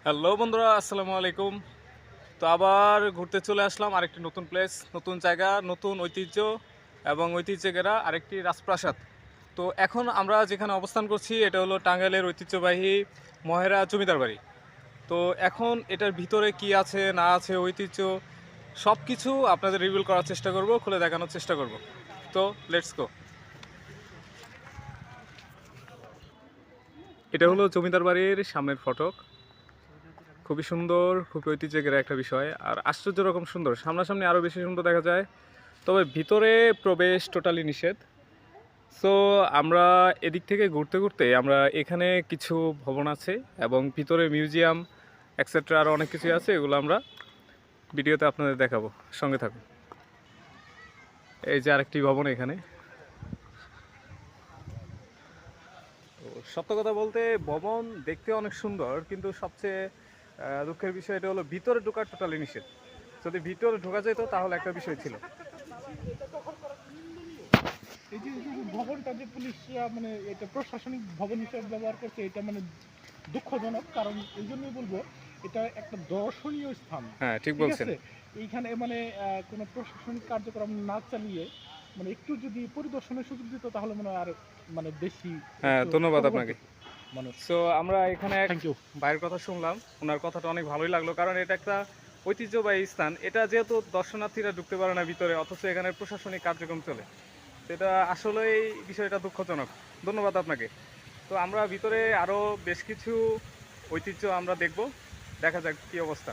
Hello বন্ধুরা, আসসালামু আলাইকুম। তো আবার ঘুরতে চলে আসলাম আরেকটি নতুন প্লেস, নতুন জায়গা, নতুন ঐতিহ্য এবং ঐতিহ্যে ঘেরা আরেকটি রাজপ্রাসাদ। তো এখন আমরা যেখানে অবস্থান করছি এটা হলো টাঙ্গাইলের ঐতিহ্যবাহী মহেরা জমিদার বাড়ি। তো এখন এটার ভিতরে কি আছে না আছে ঐতিহ্য সব কিছু আপনাদের রিভিল করার চেষ্টা করব, খুলে দেখানোর চেষ্টা করব। তো লেটস গো। এটা হলো জমিদার বাড়ির সামনের ফটক। খুবই সুন্দর, খুবই ঐতিহ্যের ঘেরা একটা বিষয় আর আশ্চর্য রকম সুন্দর। সামনাসামনি আরও বেশি সুন্দর দেখা যায়, তবে ভিতরে প্রবেশ টোটালি নিষেধ। সো আমরা এদিক থেকে ঘুরতে ঘুরতে আমরা এখানে কিছু ভবন আছে এবং ভিতরে মিউজিয়াম এক্সেট্রা আরও অনেক কিছুই আছে, এগুলো আমরা ভিডিওতে আপনাদের দেখাবো, সঙ্গে থাকুন। এই যে আরেকটি ভবন এখানে। তো সত্য কথা বলতে ভবন দেখতে অনেক সুন্দর, কিন্তু সবচেয়ে দুঃখের বিষয় এটা হলো ভিতরে ঢোকার টোটালি নিষেধ। যদি ভিতরে ঢোকা যেত তাহলে একটা বিষয় ছিল। এই যে ভবনটা যে পুলিশ মানে এটা প্রশাসনিক ভবন হিসেবে ব্যবহার করছে, এটা মানে দুঃখজনক। কারণ এই জন্যই বলবো, এটা একটা দর্শনীয় স্থান। হ্যাঁ, ঠিক ঠিক বলছেন। আছে, এইখানে মানে কোনো প্রশাসনিক কার্যক্রম না চালিয়ে মানে একটু যদি পরিদর্শনের সুযোগ দিত তাহলে মনে হয় আর মানে বেশি হ্যাঁ, একটু ধন্যবাদ উপভোগ আপনাকে। করতো মানুষ। সো আমরা এখানে এক থ্যাংক ইউ। ভাইয়ের কথা শুনলাম, ওনার কথাটা অনেক ভালোই লাগলো, কারণ এটা একটা ঐতিহ্যবাহী স্থান। এটা যেহেতু দর্শনার্থীরা ঢুকতে পারে না ভিতরে, অথচ এখানে প্রশাসনিক কার্যক্রম চলে, তো এটা আসলেই বিষয়টা দুঃখজনক। ধন্যবাদ আপনাকে। তো আমরা ভিতরে আরও বেশ কিছু ঐতিহ্য আমরা দেখব, দেখা যাক কী অবস্থা।